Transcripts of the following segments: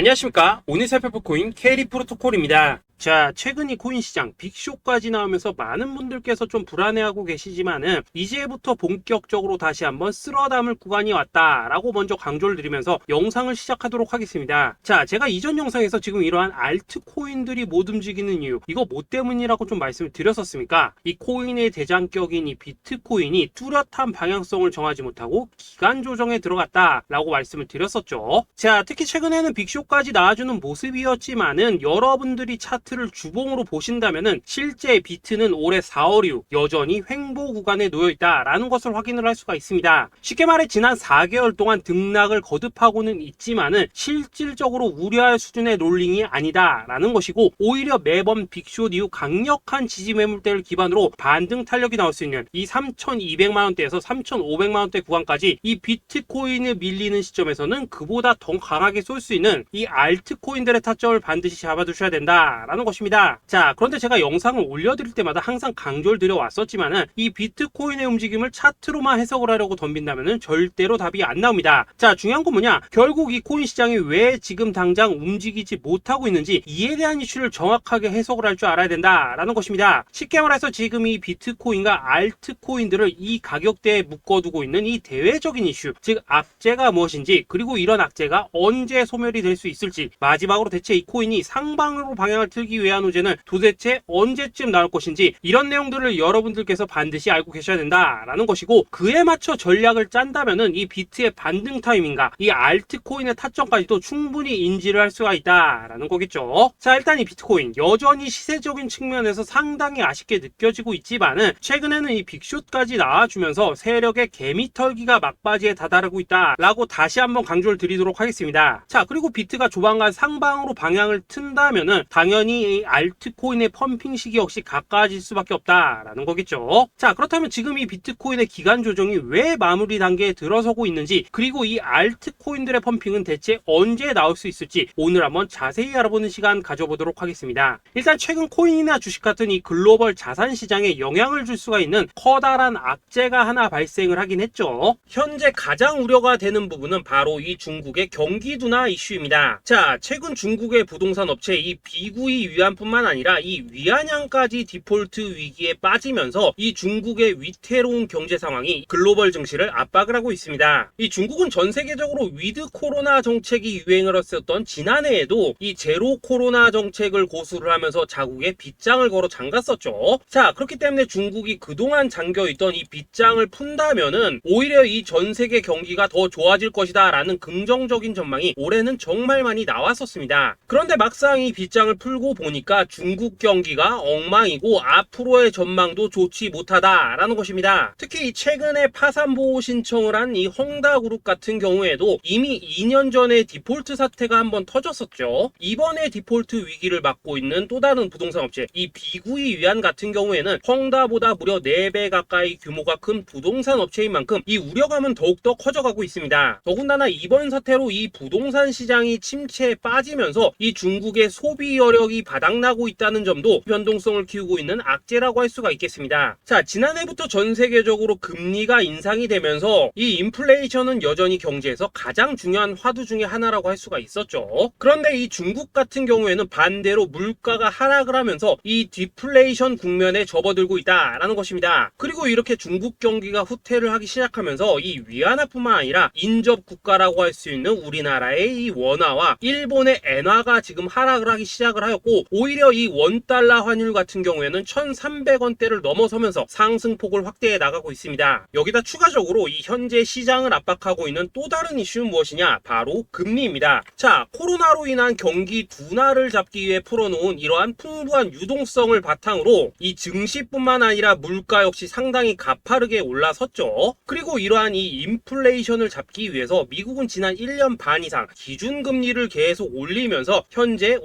안녕하십니까. 오늘 살펴볼 코인 캐리 프로토콜입니다. 자, 최근 이 코인 시장 빅쇼까지 나오면서 많은 분들께서 좀 불안해하고 계시지만은 이제부터 본격적으로 다시 한번 쓸어담을 구간이 왔다라고 먼저 강조를 드리면서 영상을 시작하도록 하겠습니다. 자, 제가 이전 영상에서 지금 이러한 알트코인들이 못 움직이는 이유, 이거 뭐 때문이라고 좀 말씀을 드렸었습니까? 이 코인의 대장격인 이 비트코인이 뚜렷한 방향성을 정하지 못하고 기간 조정에 들어갔다라고 말씀을 드렸었죠. 자, 특히 최근에는 빅쇼까지 나와주는 모습이었지만은 여러분들이 차트를 주봉으로 보신다면은 실제 비트는 올해 4월 이후 여전히 횡보 구간에 놓여있다라는 것을 확인을 할 수가 있습니다. 쉽게 말해 지난 4개월 동안 등락을 거듭하고는 있지만은 실질적으로 우려할 수준의 롤링이 아니다라는 것이고, 오히려 매번 빅숏 이후 강력한 지지 매물대를 기반으로 반등 탄력이 나올 수 있는 이 3,200만원대에서 3,500만원대 구간까지 이 비트코인을 밀리는 시점에서는 그보다 더 강하게 쏠 수 있는 이 알트코인들의 타점을 반드시 잡아두셔야 된다라는 것입니다. 자, 그런데 제가 영상을 올려드릴 때마다 항상 강조를 드려왔었지만은 이 비트코인의 움직임을 차트로만 해석을 하려고 덤빈다면은 절대로 답이 안 나옵니다. 자, 중요한 건 뭐냐? 결국 이 코인 시장이 왜 지금 당장 움직이지 못하고 있는지 이에 대한 이슈를 정확하게 해석을 할 줄 알아야 된다라는 것입니다. 쉽게 말해서 지금 이 비트코인과 알트코인들을 이 가격대에 묶어두고 있는 이 대외적인 이슈, 즉 악재가 무엇인지, 그리고 이런 악재가 언제 소멸이 될 수 있을지, 마지막으로 대체 이 코인이 상방으로 방향을 틀기 위한 호재는 도대체 언제쯤 나올 것인지, 이런 내용들을 여러분들께서 반드시 알고 계셔야 된다라는 것이고, 그에 맞춰 전략을 짠다면은 이 비트의 반등 타이밍과 이 알트코인의 타점까지도 충분히 인지를 할 수가 있다라는 거겠죠. 자, 일단 이 비트코인 여전히 시세적인 측면에서 상당히 아쉽게 느껴지고 있지만은 최근에는 이 빅숏까지 나와주면서 세력의 개미털기가 막바지에 다다르고 있다라고 다시 한번 강조를 드리도록 하겠습니다. 자, 그리고 비트가 조만간 상방으로 방향을 튼다면은 당연히 이 알트코인의 펌핑 시기 역시 가까워질 수밖에 없다라는 거겠죠. 자, 그렇다면 지금 이 비트코인의 기간 조정이 왜 마무리 단계에 들어서고 있는지, 그리고 이 알트코인들의 펌핑은 대체 언제 나올 수 있을지 오늘 한번 자세히 알아보는 시간 가져보도록 하겠습니다. 일단 최근 코인이나 주식 같은 이 글로벌 자산 시장에 영향을 줄 수가 있는 커다란 악재가 하나 발생을 하긴 했죠. 현재 가장 우려가 되는 부분은 바로 이 중국의 경기 둔화 이슈입니다. 자, 최근 중국의 부동산 업체 이 비구이 위안뿐만 아니라 이 위안양까지 디폴트 위기에 빠지면서 이 중국의 위태로운 경제 상황이 글로벌 증시를 압박을 하고 있습니다. 이 중국은 전 세계적으로 위드 코로나 정책이 유행을 했었던 지난해에도 이 제로 코로나 정책을 고수를 하면서 자국에 빗장을 걸어 잠갔었죠. 자, 그렇기 때문에 중국이 그동안 잠겨있던 이 빗장을 푼다면은 오히려 이 전 세계 경기가 더 좋아질 것이다 라는 긍정적인 전망이 올해는 정말 많이 나왔었습니다. 그런데 막상 이 빗장을 풀고 보니까 중국 경기가 엉망이고 앞으로의 전망도 좋지 못하다라는 것입니다. 특히 최근에 파산보호 신청을 한 이 헝다그룹 같은 경우에도 이미 2년 전에 디폴트 사태가 한번 터졌었죠. 이번에 디폴트 위기를 맞고 있는 또 다른 부동산 업체 이 비구이 위안 같은 경우에는 헝다보다 무려 4배 가까이 규모가 큰 부동산 업체인 만큼 이 우려감은 더욱더 커져가고 있습니다. 더군다나 이번 사태로 이 부동산 시장이 침체에 빠지면서 이 중국의 소비 여력이 바닥나고 있다는 점도 변동성을 키우고 있는 악재라고 할 수가 있겠습니다. 자, 지난해부터 전 세계적으로 금리가 인상이 되면서 이 인플레이션은 여전히 경제에서 가장 중요한 화두 중에 하나라고 할 수가 있었죠. 그런데 이 중국 같은 경우에는 반대로 물가가 하락을 하면서 이 디플레이션 국면에 접어들고 있다라는 것입니다. 그리고 이렇게 중국 경기가 후퇴를 하기 시작하면서 이 위안화뿐만 아니라 인접 국가라고 할 수 있는 우리나라의 이 원화와 일본의 엔화가 지금 하락을 하기 시작을 하였고, 오히려 이 원달러 환율 같은 경우에는 1,300원대를 넘어서면서 상승폭을 확대해 나가고 있습니다. 여기다 추가적으로 이 현재 시장을 압박하고 있는 또 다른 이슈는 무엇이냐? 바로 금리입니다. 자, 코로나로 인한 경기 둔화를 잡기 위해 풀어놓은 이러한 풍부한 유동성을 바탕으로 이 증시뿐만 아니라 물가 역시 상당히 가파르게 올라섰죠. 그리고 이러한 이 인플레이션을 잡기 위해서 미국은 지난 1년 반 이상 기준금리를 계속 올리면서 현재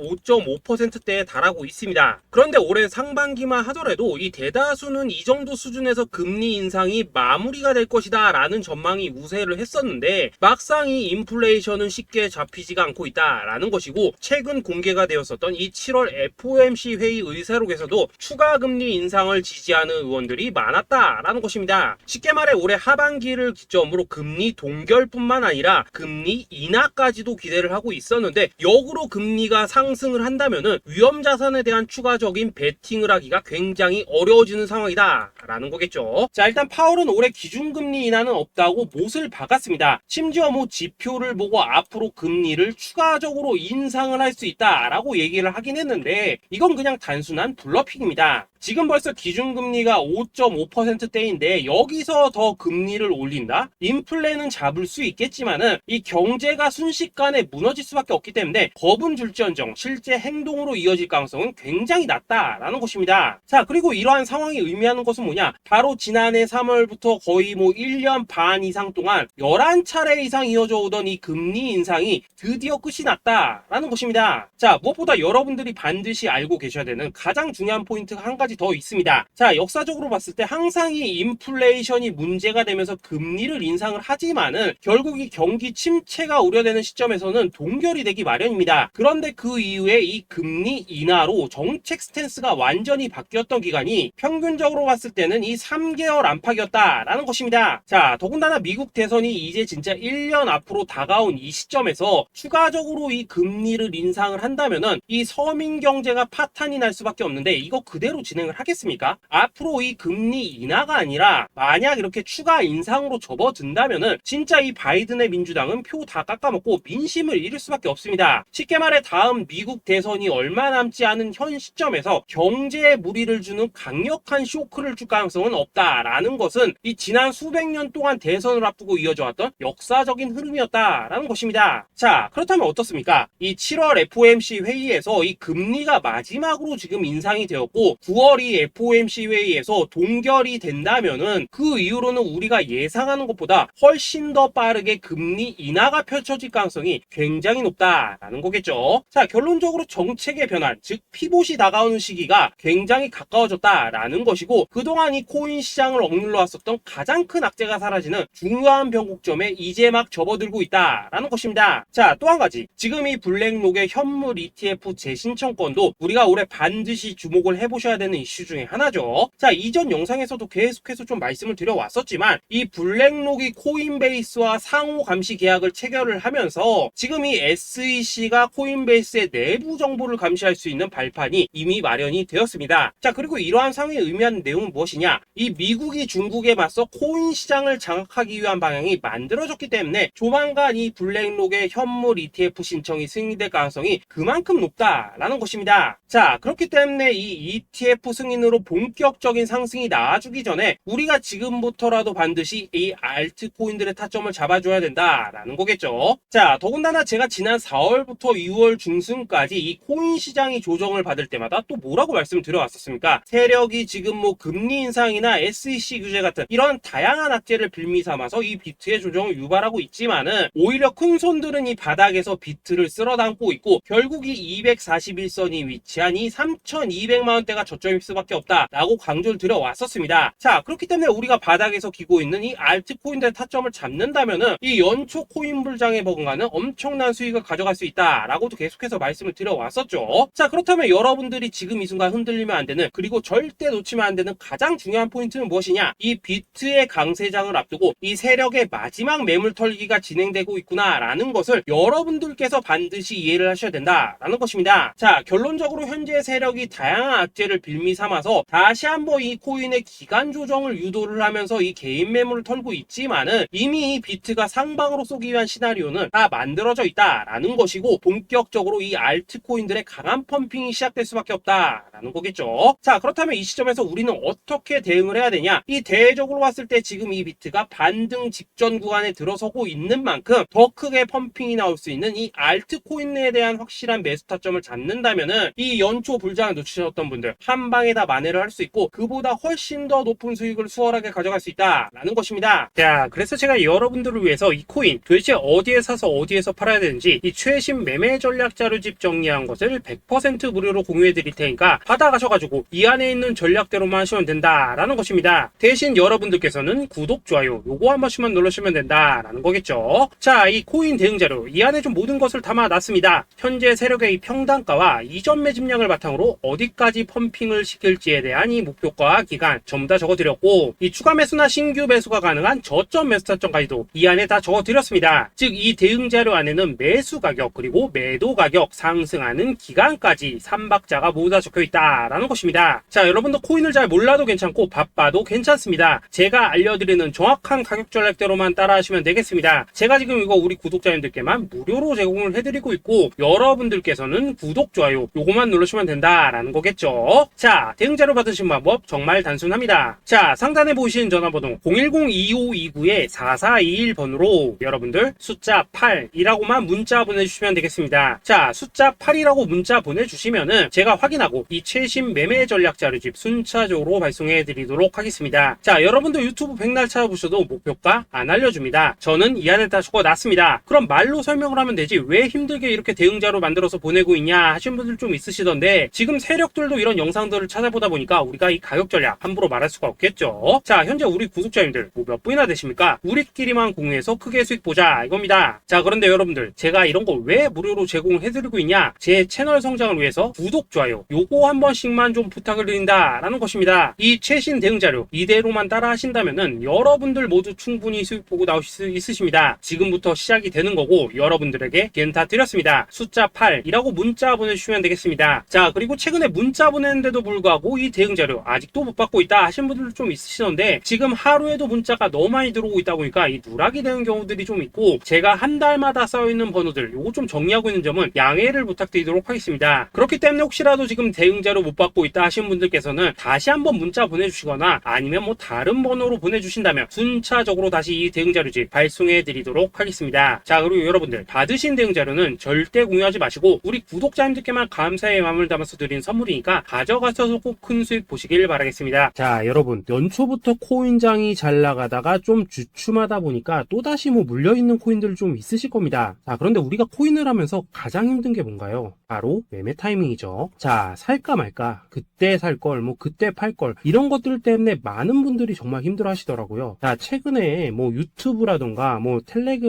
50%대에 달하고 있습니다. 그런데 올해 상반기만 하더라도 이 대다수는 이 정도 수준에서 금리 인상이 마무리가 될 것이다 라는 전망이 우세를 했었는데, 막상 이 인플레이션은 쉽게 잡히지가 않고 있다라는 것이고, 최근 공개가 되었었던 이 7월 FOMC 회의 의사록에서도 추가 금리 인상을 지지하는 의원들이 많았다라는 것입니다. 쉽게 말해 올해 하반기를 기점으로 금리 동결뿐만 아니라 금리 인하까지도 기대를 하고 있었는데, 역으로 금리가 상승을 한다면은 위험 자산에 대한 추가적인 베팅을 하기가 굉장히 어려워지는 상황이다 라는 거겠죠. 자, 일단 파월은 올해 기준금리 인하는 없다고 못을 박았습니다. 심지어 지표를 보고 앞으로 금리를 추가적으로 인상을 할 수 있다라고 얘기를 하긴 했는데, 이건 그냥 단순한 블러핑입니다. 지금 벌써 기준금리가 5.5%대인데 여기서 더 금리를 올린다? 인플레는 잡을 수 있겠지만은 이 경제가 순식간에 무너질 수밖에 없기 때문에 겁은 줄지언정 실제 행동으로 이어질 가능성은 굉장히 낮다라는 것입니다. 자, 그리고 이러한 상황이 의미하는 것은 뭐냐? 바로 지난해 3월부터 거의 1년 반 이상 동안 11차례 이상 이어져 오던 이 금리 인상이 드디어 끝이 났다라는 것입니다. 자, 무엇보다 여러분들이 반드시 알고 계셔야 되는 가장 중요한 포인트가 한 가지 더 있습니다. 자, 역사적으로 봤을 때 항상 이 인플레이션이 문제가 되면서 금리를 인상을 하지만은 결국 이 경기 침체가 우려되는 시점에서는 동결이 되기 마련입니다. 그런데 그 이후에 이 금리 인하로 정책 스탠스가 완전히 바뀌었던 기간이 평균적으로 봤을 때는 이 3개월 안팎이었다라는 것입니다. 자, 더군다나 미국 대선이 이제 진짜 1년 앞으로 다가온 이 시점에서 추가적으로 이 금리를 인상을 한다면은 이 서민 경제가 파탄이 날 수밖에 없는데, 이거 그대로 진행을 하겠습니까? 앞으로 이 금리 인하가 아니라 만약 이렇게 추가 인상으로 접어든다면은 진짜 이 바이든의 민주당은 표 다 깎아먹고 민심을 잃을 수밖에 없습니다. 쉽게 말해 다음 미국 대선이 얼마 남지 않은 현 시점에서 경제에 무리를 주는 강력한 쇼크를 줄 가능성은 없다라는 것은 이 지난 수백 년 동안 대선을 앞두고 이어져 왔던 역사적인 흐름이었다라는 것입니다. 자, 그렇다면 어떻습니까? 이 7월 FOMC 회의에서 이 금리가 마지막으로 지금 인상이 되었고 9월 이 FOMC 회의에서 동결이 된다면은 그 이후로는 우리가 예상하는 것보다 훨씬 더 빠르게 금리 인하가 펼쳐질 가능성이 굉장히 높다라는 거겠죠. 자, 결론적으로 정책의 변환, 즉 피봇이 다가오는 시기가 굉장히 가까워졌다라는 것이고, 그동안 이 코인 시장을 억눌러 왔었던 가장 큰 악재가 사라지는 중요한 변곡점에 이제 막 접어들고 있다라는 것입니다. 자, 또 한 가지, 지금 이 블랙록의 현물 ETF 재신청권도 우리가 올해 반드시 주목을 해보셔야 되는 이슈 중에 하나죠. 자, 이전 영상에서도 계속해서 좀 말씀을 드려왔었지만 이 블랙록이 코인베이스와 상호 감시 계약을 체결을 하면서 지금 이 SEC가 코인베이스의 내부 정보를 감시할 수 있는 발판이 이미 마련이 되었습니다. 자, 그리고 이러한 상황이 의미하는 내용은 무엇이냐? 이 미국이 중국에 맞서 코인 시장을 장악하기 위한 방향이 만들어졌기 때문에 조만간 이 블랙록의 현물 ETF 신청이 승인될 가능성이 그만큼 높다라는 것입니다. 자, 그렇기 때문에 이 ETF 승인으로 본격적인 상승이 나와주기 전에 우리가 지금부터라도 반드시 이 알트코인들의 타점을 잡아줘야 된다라는 거겠죠. 자, 더군다나 제가 지난 4월부터 6월 중순까지 이 코인 시장이 조정을 받을 때마다 또 뭐라고 말씀을 드려왔었습니까? 세력이 지금 금리 인상이나 SEC 규제 같은 이런 다양한 악재를 빌미 삼아서 이 비트의 조정을 유발하고 있지만은 오히려 큰 손들은 이 바닥에서 비트를 쓸어 담고 있고 결국 이 241선이 위치한 이 3,200만원대가 저점일 수밖에 없다라고 강조를 드려왔었습니다. 자, 그렇기 때문에 우리가 바닥에서 기고 있는 이 알트코인들의 타점을 잡는다면은 이 연초 코인 불장에 버금가는 엄청난 수익을 가져갈 수 있다라고도 계속해서 말씀을 드려왔었죠. 자, 그렇다면 여러분들이 지금 이 순간 흔들리면 안 되는, 그리고 절대 놓치면 안 되는 가장 중요한 포인트는 무엇이냐? 이 비트의 강세장을 앞두고 이 세력의 마지막 매물 털기가 진행되고 있구나라는 것을 여러분들께서 반드시 이해를 하셔야 된다라는 것입니다. 자, 결론적으로 현재 세력이 다양한 악재를 빌미 삼아서 다시 한번 이 코인의 기간 조정을 유도를 하면서 이 개인 매물을 털고 있지만은 이미 이 비트가 상방으로 쏘기 위한 시나리오는 다 만들어져 있다라는 것이고, 본격적으로 이 알트코인들의 강한 펌핑이 시작될 수밖에 없다라는 거겠죠. 자, 그렇다면 이 시점에서 우리는 어떻게 대응을 해야 되냐? 이 대외적으로 봤을 때 지금 이 비트가 반등 직전 구간에 들어서고 있는 만큼 더 크게 펌핑이 나올 수 있는 이 알트코인에 대한 확실한 매수 타점을 잡는다면은 이 연초 불장을 놓치셨던 분들 한 방에 다 만회를 할 수 있고 그보다 훨씬 더 높은 수익을 수월하게 가져갈 수 있다라는 것입니다. 자, 그래서 제가 여러분들을 위해서 이 코인 도대체 어디에 사서 어디에서 팔아야 되는지 이 최신 매매 전략 자료집 정리한 것을 100% 무료로 공유해 드릴 테니까 받아가셔가지고 이 안에 있는 전략대로만 하시면 된다라는 것입니다. 대신 여러분들께서는 구독, 좋아요 요거 한 번씩만 눌러주시면 된다라는 거겠죠. 자, 이 코인 대응 자료 이 안에 좀 모든 것을 담아놨습니다. 현재 세력의 이 평단가와 이전 매집량을 바탕으로 어디까지 펌핑을 시킬지에 대한 이 목표가 기간 전부 다 적어드렸고 이 추가 매수나 신규 매수가 가능한 저점 매수 타점까지도 이 안에 다 적어드렸습니다. 즉 이 대응 자료 안에는 매수 가격 그리고 매도 가격 상승하는 기간까지 3박자가 모두 다 적혀있다라는 것입니다. 자, 여러분도 코인을 잘 몰라도 괜찮고 바빠도 괜찮습니다. 제가 알려드리는 정확한 가격 전략대로만 따라하시면 되겠습니다. 제가 지금 이거 우리 구독자님들께만 무료로 제공을 해드리고 있고 여러분들께서는 구독, 좋아요 요거만 누르시면 된다라는 거겠죠. 자, 대응 자료 받으신 방법 정말 단순합니다. 자, 상단에 보이시는 전화번호 010-2529-4421번으로 여러분들 숫자 8이라고만 문자 보내주시면 되겠습니다. 자, 숫자 8이라고 문자 보내주시면은 제가 확인하고 이 최신 매매 전략 자료집 순차적으로 발송해 드리도록 하겠습니다. 자, 여러분도 유튜브 백날 찾아보셔도 목표가 안 알려줍니다. 저는 이 안에 다 적어놨습니다. 그럼 말로 설명을 하면 되지 왜 힘들게 이렇게 대응 자료 만들어서 보내고 있냐 하신 분들 좀 있으시던데 지금 세력들도 이런 영상들을 찾아보다 보니까 우리가 이 가격 전략 함부로 말할 수가 없겠죠. 자, 현재 우리 구독자님들 뭐 몇 분이나 되십니까? 우리끼리만 공유해서 크게 수익 보자 이겁니다. 자, 그런데 여러분들 제가 이런 거 왜 무료로 제공해드리고 있냐? 제 채널 성장을 위해서 구독, 좋아요 요거 한 번씩만 좀 부탁을 드린다라는 것입니다. 이 최신 대응 자료 이대로만 따라 하신다면은 여러분들 모두 충분히 수익 보고 나오실 수 있으십니다. 지금부터 시작이 되는 거고 여러분들에게 기회는 다 드렸습니다. 숫자 8이라고 문자 보내주시면 되겠습니다. 자, 그리고 최근에 문자 보내는데도 불구하고 이 대응 자료 아직도 못 받고 있다 하신 분들도 좀 있으시던데 지금 하루에도 문자가 너무 많이 들어오고 있다 보니까 이 누락이 되는 경우들이 좀 있고 제가 한 달마다 쌓여있는 번호들 요거 좀 정리하고 있는 점은 양해를 부탁드리도록 하겠습니다. 그렇기 때문에 혹시라도 지금 대응 자료 못 받고 있다 하신 분들께서는 다시 한번 문자 보내주시거나 아니면 뭐 다른 번호로 보내주신다면 순차적으로 다시 이 대응 자료집 발송해 드리도록 하겠습니다. 자, 그리고 여러분들 받으신 대응 자료는 절대 공유하지 마시고 우리 구독자님들께만 감사의 마음을 담아서 드린 선물이니까 가져가셔서 꼭 큰 수익 보시길 바라겠습니다. 자, 여러분 연초부터 코인장이 잘 나가다가 좀 주춤하다 보니까 또다시 뭐 물려있는 코인들 좀 있으실 겁니다. 자, 그런데 우리가 코인을 하면서 가장 힘든 게 뭔가요? 바로 매매 타이밍이죠. 자, 살까 말까 그때 살 걸 뭐 그때 팔 걸 이런 것들 때문에 많은 분들이 정말 힘들어 하시더라고요. 자, 최근에 뭐 유튜브라던가 뭐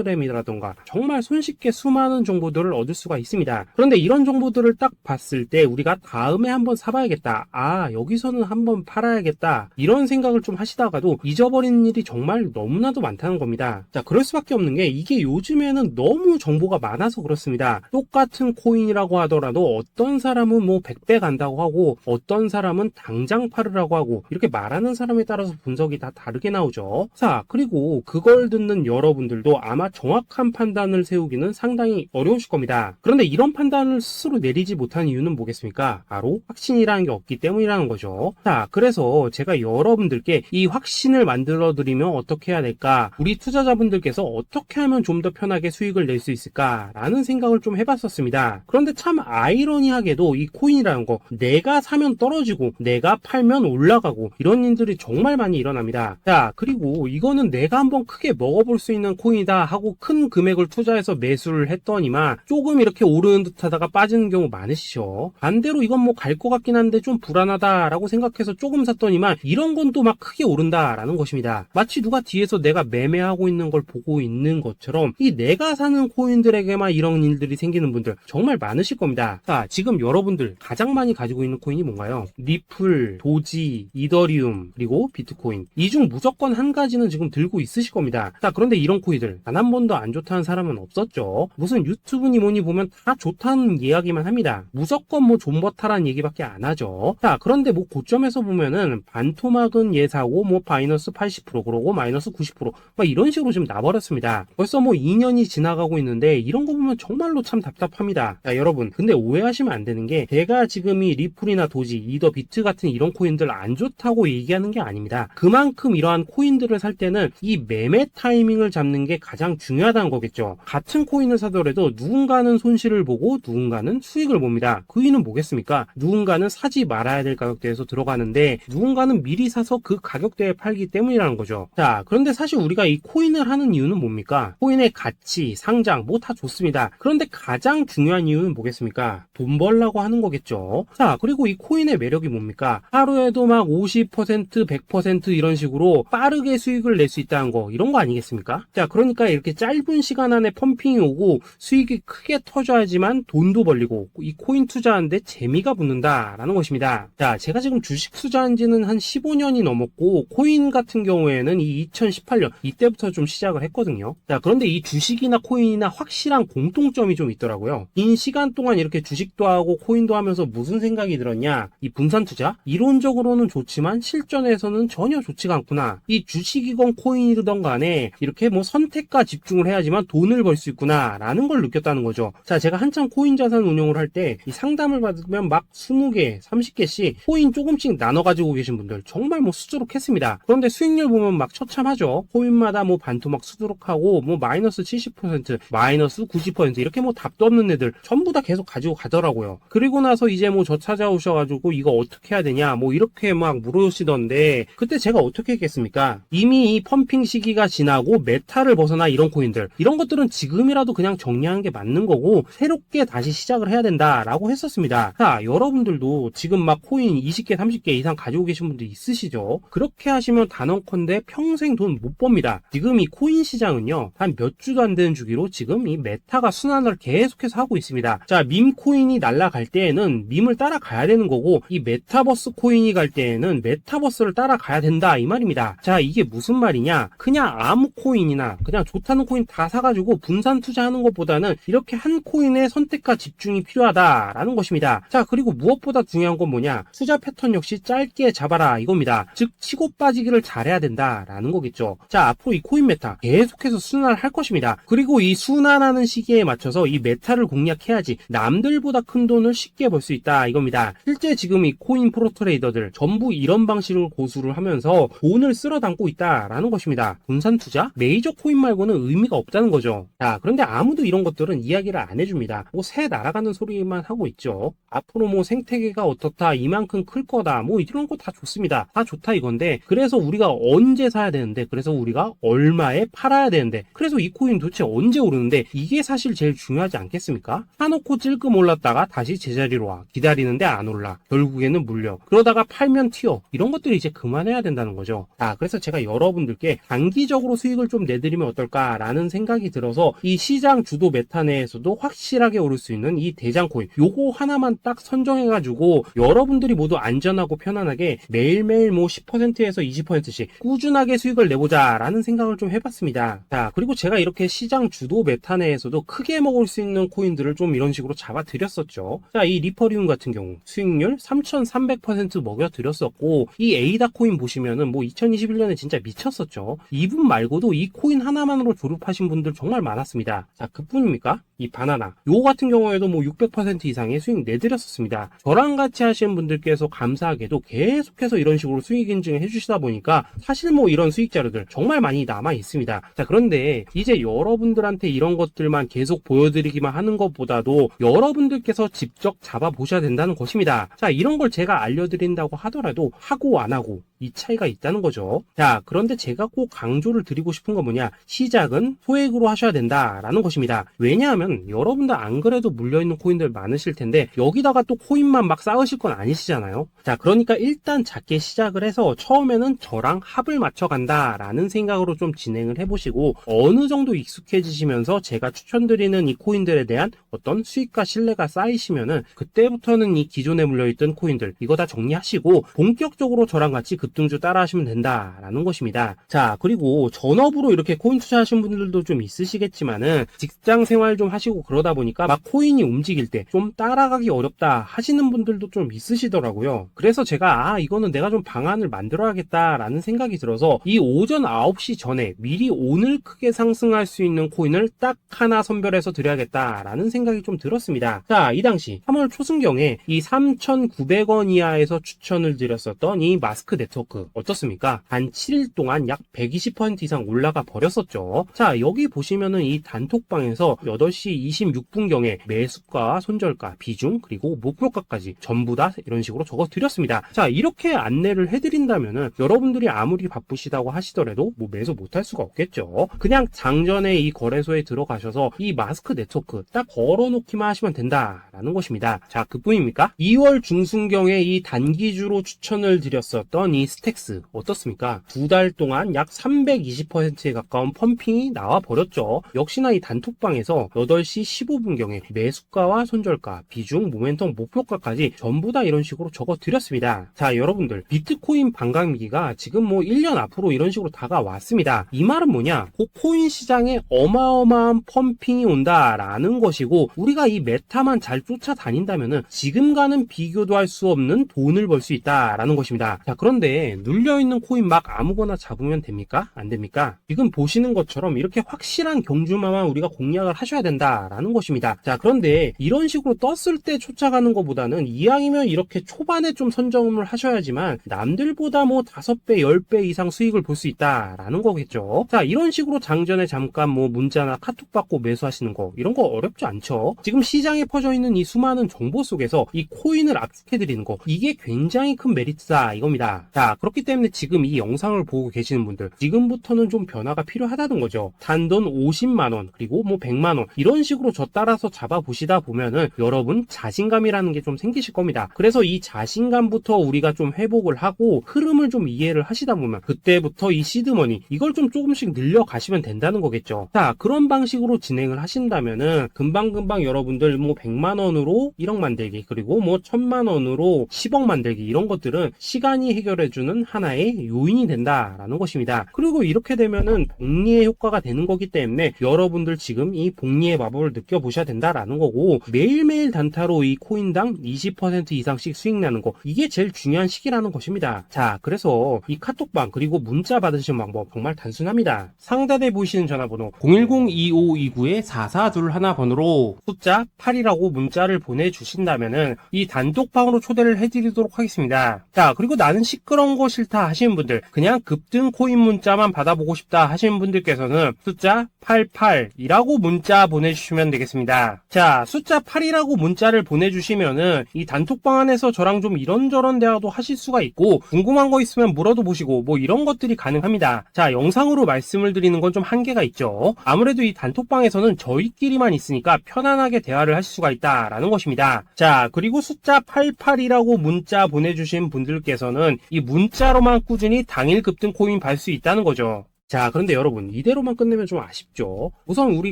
텔레그램이라던가 정말 손쉽게 수많은 정보들을 얻을 수가 있습니다. 그런데 이런 정보들을 딱 봤을 때 우리가 다음에 한번 사봐야겠다, 아 여기서는 한번 팔아야겠다 이런 생각을 좀 하시다가도 잊어버리는 일이 정말 너무나도 많다는 겁니다. 자, 그럴 수밖에 없는 게 이게 요즘에는 너무 정보가 많아서 그렇습니다. 똑같은 코인이라고 하더라도 어떤 사람은 뭐 100배 간다고 하고 어떤 사람은 당장 팔으라고 하고 이렇게 말하는 사람에 따라서 분석이 다 다르게 나오죠. 자, 그리고 그걸 듣는 여러분들도 아마 정확한 판단을 세우기는 상당히 어려우실 겁니다. 그런데 이런 판단을 스스로 내리지 못한 이유는 뭐겠습니까? 바로 확신이라는 게 없기 때문이라는 거죠. 자, 그래서 제가 여러분들께 이 확신을 만들어 드리면 어떻게 해야 될까? 우리 투자자분들께서 어떻게 하면 좀 더 편하게 수익을 낼 수 있을까? 라는 생각을 좀 해봤었습니다. 그런데 참 아이러니하게도 이 코인이라는 거 내가 사면 떨어지고 내가 팔면 올라가고 이런 일들이 정말 많이 일어납니다. 자, 그리고 이거는 내가 한번 크게 먹어볼 수 있는 코인이다 하고 큰 금액을 투자해서 매수를 했더니만 조금 이렇게 오르는 듯 하다가 빠지는 경우 많으시죠. 반대로 이건 뭐 갈 것 같긴 한데 좀 불안하다라고 생각해서 조금 샀더니만 이런 건 또 막 크게 오른다라는 것입니다. 마치 누가 뒤에서 내가 매매하고 있는 걸 보고 있는 것처럼 이 내가 사는 코인들에게만 이런 일들이 생기는 분들 정말 많으실 겁니다. 자, 지금 여러분들 가장 많이 가지고 있는 코인이 뭔가요? 리플, 도지, 이더리움, 그리고 비트코인. 이 중 무조건 한 가지는 지금 들고 있으실 겁니다. 자, 그런데 이런 코인들 단 한 번도 안 좋다는 사람은 없었죠. 무슨 유튜브니 뭐니 보면 다 좋다는 이야기만 합니다. 무조건 뭐 존버타라는 얘기밖에 안 하죠. 자, 그런데 뭐 고점에서 보면은 반토막은 예사고 뭐 마이너스 80% 그러고 마이너스 90% 막 이런 식으로 지금 나버렸습니다. 벌써 뭐 2년이 지나가고 있는데 이런 거 보면 정말로 참 답답합니다. 자, 여러분 근데 오해하시면 안 되는 게 제가 지금 이 리플이나 도지, 이더, 비트 같은 이런 코인들 안 좋다고 얘기하는 게 아닙니다. 그만큼 이러한 코인들을 살 때는 이 매매 타이밍을 잡는 게 가장 중요하다는 거겠죠. 같은 코인을 사더라도 누군가는 손실을 보고 누군가는 수익을 봅니다. 그 이유는 뭐겠습니까? 누군가는 사지 말아야 될 가격대에서 들어가는데 누군가는 미리 사서 그 가격대에 팔기 때문이라는 거죠. 자, 그런데 사실 우리가 이 코인을 하는 이유는 뭡니까? 코인의 가치, 상장 뭐 다 좋습니다. 그런데 가장 중요한 이유는 뭐겠습니까? 돈 벌라고 하는 거겠죠. 자, 그리고 이 코인의 매력이 뭡니까? 하루에도 막 50%, 100% 이런 식으로 빠르게 수익을 낼 수 있다는 거, 이런 거 아니겠습니까? 자, 그러니까 이렇게 짧은 시간 안에 펌핑이 오고 수익이 크게 터져야지만 돈도 벌리고 이 코인 투자하는데 재미가 붙는다라는 것입니다. 자, 제가 지금 주식 투자한 지는 한 15년이 넘었고 코인 같은 경우에는 이 2018년 이때부터 좀 시작을 했거든요. 자, 그런데 이 주식이나 코인이나 확실한 공통점이 좀 있더라고요. 긴 시간 동안 이렇게 주식도 하고 코인도 하면서 무슨 생각이 들었냐? 이 분산 투자? 이론적으로는 좋지만 실전에서는 전혀 좋지가 않구나. 이 주식이건 코인이든 간에 이렇게 뭐 선택과 집중을 해야지만 돈을 벌 수 있구나 라는 걸 느꼈다는 거죠. 자, 제가 한참 코인 자산 운용을 할 때 이 상담을 받으면 막 20개, 30개씩 코인 조금씩 나눠 가지고 계신 분들 정말 뭐 수두룩했습니다. 그런데 수익률 보면 막 처참하죠. 코인마다 뭐 반토막 수두룩하고 뭐 마이너스 70%, 마이너스 90% 이렇게 뭐 답도 없는 애들 전부 다 계속 가지고 가더라고요. 그리고 나서 이제 뭐 저 찾아오셔가지고 이거 어떻게 해야 되냐 뭐 이렇게 막 물으시던데 그때 제가 어떻게 했겠습니까? 이미 이 펌핑 시기가 지나고 메타를 벗어나 이런 코인들 이런 것들은 지금이라도 그냥 정리하는 게 맞는 거고 새롭게 다시 시작을 해야 된다라고 했었습니다. 자, 여러분들도 지금 막 코인 20개, 30개 이상 가지고 계신 분들 있으시죠? 그렇게 하시면 단언컨대 평생 돈 못 법니다. 지금 이 코인 시장은요 한 몇 주도 안 되는 주기로 지금 이 메타가 순환을 계속해서 하고 있습니다. 자, 밈 코인이 날아갈 때에는 밈을 따라가야 되는 거고 이 메타버스 코인이 갈 때에는 메타버스를 따라가야 된다 이 말입니다. 자, 이게 무슨 말이냐? 그냥 아무 코인이나 그냥 좋다는 코인 다 사가지고 분산 투자하는 것보다는 이렇게 한 코인에 선택과 집중이 필요하다라는 것입니다. 자, 그리고 무엇보다 중요한 건 뭐냐? 투자 패턴 역시 짧게 잡아라 이겁니다. 즉 치고 빠지기를 잘해야 된다라는 거겠죠. 자, 앞으로 이 코인 메타 계속해서 순환을 할 것입니다. 그리고 이 순환하는 시기에 맞춰서 이 메타를 공략해야지 남들보다 큰 돈을 쉽게 벌 수 있다 이겁니다. 실제 지금 이 코인 프로 트레이더들 전부 이런 방식을 고수를 하면서 돈을 쓸어 담고 있다라는 것입니다. 분산 투자? 메이저 코인 말고는 의미가 없다는 거죠. 자, 그런데 아무도 이런 것들은 이야기를 안 해줍니다. 뭐 새 날아가는 소리만 하고 있죠. 앞으로 뭐 생태계가 어떻다, 이만큼 클 거다, 뭐 이런 거 다 좋습니다. 다 좋다 이건데 그래서 우리가 언제 사야 되는데 그래서 우리가 얼마에 팔아야 되는데 그래서 이 코인 도대체 언제 오르는데 이게 사실 제일 중요하지 않겠습니까? 사놓고 찔끔 올랐다가 다시 제자리로 와. 기다리는데 안 올라. 결국에는 물려. 그러다가 팔면 튀어. 이런 것들이 이제 그만해야 된다는 거죠. 자, 그래서 제가 여러분들께 단기적으로 수익을 좀 내드리면 어떨까라는 생각이 들어서 이 시장 주도 메타 내에서도 확실하게 오를 수 있는 이 대장 코인 요거 하나만 딱 선정해가지고 여러분들이 모두 안전하고 편안하게 매일매일 뭐 10%에서 20%씩 꾸준하게 수익을 내보자라는 생각을 좀 해봤습니다. 자, 그리고 제가 이렇게 시장 주도 메타 내에서도 크게 먹을 수 있는 코인들을 좀 이런 식으로 잡아드렸었죠. 자, 이 리퍼리움 같은 경우 수익률 3,300% 먹여드렸었고 이 에이다 코인 보시면은 뭐 2021년에 진짜 미쳤었죠. 이분 말고도 이 코인 하나만으로 졸업하신 분들 정말 많았습니다. 자, 그뿐입니까? 이 바나나 요거 같은 경우에도 뭐 600% 이상의 수익 내드렸었습니다. 저랑 같이 하시는 분들께서 감사하게도 계속해서 이런 식으로 수익 인증을 해주시다 보니까 사실 뭐 이런 수익 자료들 정말 많이 남아 있습니다. 자, 그런데 이제 여러분들한테 이런 것들만 계속 보여드리기만 하는 것보다도 여러분들께서 직접 잡아보셔야 된다는 것입니다. 자, 이런 걸 제가 알려드린다고 하더라도 하고 안 하고 이 차이가 있다는 거죠. 자, 그런데 제가 꼭 강조를 드리고 싶은 건 뭐냐? 시작은 소액으로 하셔야 된다라는 것입니다. 왜냐하면 여러분들 안 그래도 물려있는 코인들 많으실 텐데 여기다가 또 코인만 막 쌓으실 건 아니시잖아요. 자, 그러니까 일단 작게 시작을 해서 처음에는 저랑 합을 맞춰간다라는 생각으로 좀 진행을 해보시고 어느 정도 익숙해지시면서 제가 추천드리는 이 코인들에 대한 어떤 수익과 신뢰가 쌓이시면은 그때부터는 이 기존에 물려있던 코인들 이거 다 정리하시고 본격적으로 저랑 같이 급등주 따라 하시면 된다라는 것입니다. 자, 그리고 전업으로 이렇게 코인 투자하신 분들도 좀 있으시겠지만은 직장 생활 좀 하시고 그러다 보니까 막 코인이 움직일 때 좀 따라가기 어렵다 하시는 분들도 좀 있으시더라고요. 그래서 제가 이거는 내가 좀 방안을 만들어야겠다라는 생각이 들어서 이 오전 9시 전에 미리 오늘 크게 상승할 수 있는 코인을 딱 하나 선별해서 드려야겠다라는 생각이 좀 들었습니다. 자, 이 당시 3월 초순경에 이 3,900원 이하에서 추천을 드렸었던 이 마스크 네트워크 네트워크 어떻습니까? 단 7일 동안 약 120% 이상 올라가 버렸었죠. 자, 여기 보시면은 이 단톡방에서 8시 26분경에 매수가, 손절가, 비중, 그리고 목표가까지 전부 다 이런 식으로 적어 드렸습니다. 자, 이렇게 안내를 해드린다면은 여러분들이 아무리 바쁘시다고 하시더라도 뭐 매수 못할 수가 없겠죠. 그냥 장전에 이 거래소에 들어가셔서 이 마스크 네트워크 딱 걸어놓기만 하시면 된다라는 것입니다. 자, 그뿐입니까? 2월 중순경에 이 단기주로 추천을 드렸었던 이 스택스 어떻습니까? 2달 동안 약 320%에 가까운 펌핑이 나와 버렸죠. 역시나 이 단톡방에서 8시 15분경에 매수가와 손절가, 비중, 모멘텀, 목표가까지 전부 다 이런 식으로 적어 드렸습니다. 자, 여러분들 비트코인 반감기가 지금 뭐 1년 앞으로 이런 식으로 다가왔습니다. 이 말은 뭐냐? 그 코인 시장에 어마어마한 펌핑이 온다라는 것이고, 우리가 이 메타만 잘 쫓아다닌다면은 지금과는 비교도 할 수 없는 돈을 벌 수 있다라는 것입니다. 자, 그런데 눌려있는 코인 막 아무거나 잡으면 됩니까? 안 됩니까? 지금 보시는 것처럼 이렇게 확실한 경주마만 우리가 공략을 하셔야 된다라는 것입니다. 자, 그런데 이런 식으로 떴을 때 쫓아가는 것보다는 이왕이면 이렇게 초반에 좀 선점을 하셔야지만 남들보다 뭐 5배, 10배 이상 수익을 볼 수 있다라는 거겠죠. 자, 이런 식으로 장전에 잠깐 뭐 문자나 카톡 받고 매수하시는 거, 이런 거 어렵지 않죠. 지금 시장에 퍼져 있는 이 수많은 정보 속에서 이 코인을 압축해드리는 거, 이게 굉장히 큰 메리트다 이겁니다. 자, 그렇기 때문에 지금 이 영상을 보고 계시는 분들, 지금부터는 좀 변화가 필요하다는 거죠. 단돈 50만원 그리고 뭐 100만원 이런 식으로 저 따라서 잡아보시다 보면은 여러분 자신감이라는 게 좀 생기실 겁니다. 그래서 이 자신감부터 우리가 좀 회복을 하고 흐름을 좀 이해를 하시다 보면 그때부터 이 시드머니 이걸 좀 조금씩 늘려가시면 된다는 거겠죠. 자, 그런 방식으로 진행을 하신다면은 금방금방 여러분들 뭐 100만원으로 1억 만들기, 그리고 뭐 1000만원으로 10억 만들기, 이런 것들은 시간이 해결해주는 하나의 요인이 된다라는 것입니다. 그리고 이렇게 되면은 복리의 효과가 되는 거기 때문에 여러분들 지금 이 복리의 마법을 느껴보셔야 된다라는 거고, 매일매일 단타로 이 코인당 20% 이상씩 수익 나는 거, 이게 제일 중요한 시기라는 것입니다. 자, 그래서 이 카톡방 그리고 문자 받으시는 방법 정말 단순합니다. 상단에 보이시는 전화번호 010-2529-4421 번호로 숫자 8이라고 문자를 보내주신다면은 이 단톡방으로 초대를 해드리도록 하겠습니다. 자, 그리고 나는 시끄러운 거 싫다 하시는 분들, 그냥 급등 코인 문자만 받아보고 싶다 하시는 분들께서는 숫자 88이라고 문자 보내주시면 되겠습니다. 자, 숫자 8이라고 문자를 보내주시면은 이 단톡방 안에서 저랑 좀 이런저런 대화도 하실 수가 있고, 궁금한 거 있으면 물어도 보시고 뭐 이런 것들이 가능합니다. 자, 영상으로 말씀을 드리는 건 좀 한계가 있죠. 아무래도 이 단톡방에서는 저희끼리만 있으니까 편안하게 대화를 하실 수가 있다라는 것입니다. 자, 그리고 숫자 88이라고 문자 보내주신 분들께서는 이 문자로만 꾸준히 당일 급등 코인 받을 수 있다는 거죠. 자, 그런데 여러분, 이대로만 끝내면 좀 아쉽죠. 우선 우리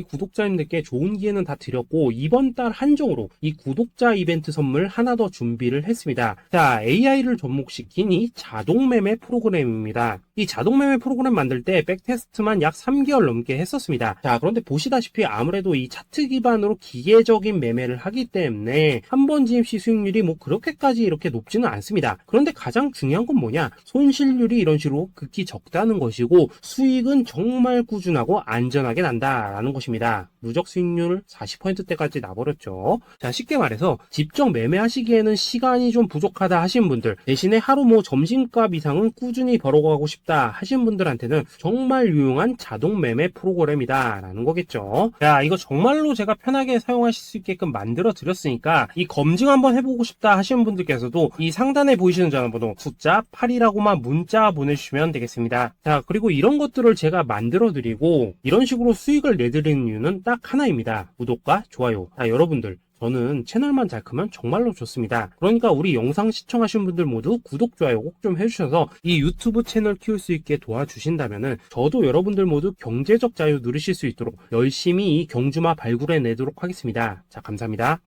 구독자님들께 좋은 기회는 다 드렸고, 이번 달 한정으로 이 구독자 이벤트 선물 하나 더 준비를 했습니다. 자, AI를 접목시킨 이 자동매매 프로그램입니다. 이 자동매매 프로그램 만들 때 백테스트만 약 3개월 넘게 했었습니다. 자, 그런데 보시다시피 아무래도 이 차트 기반으로 기계적인 매매를 하기 때문에 한 번 지입 시 수익률이 뭐 그렇게까지 이렇게 높지는 않습니다. 그런데 가장 중요한 건 뭐냐? 손실률이 이런 식으로 극히 적다는 것이고, 수익은 정말 꾸준하고 안전하게 난다라는 것입니다. 누적 수익률 40%대까지 나버렸죠. 자, 쉽게 말해서 직접 매매하시기에는 시간이 좀 부족하다 하신 분들, 대신에 하루 뭐 점심값 이상은 꾸준히 벌어가고 싶다 하신 분들한테는 정말 유용한 자동 매매 프로그램이다 라는 거겠죠. 자, 이거 정말로 제가 편하게 사용하실 수 있게끔 만들어 드렸으니까 이 검증 한번 해보고 싶다 하시는 분들께서도 이 상단에 보이시는 전화번호 숫자 8이라고만 문자 보내주시면 되겠습니다. 자, 그리고 이런 것들을 제가 만들어 드리고 이런 식으로 수익을 내드리는 이유는 딱 하나입니다. 구독과 좋아요. 자, 여러분들, 저는 채널만 잘 크면 정말로 좋습니다. 그러니까 우리 영상 시청하신 분들 모두 구독, 좋아요 꼭 좀 해주셔서 이 유튜브 채널 키울 수 있게 도와주신다면은 저도 여러분들 모두 경제적 자유 누리실 수 있도록 열심히 이 경주마 발굴해 내도록 하겠습니다. 자, 감사합니다.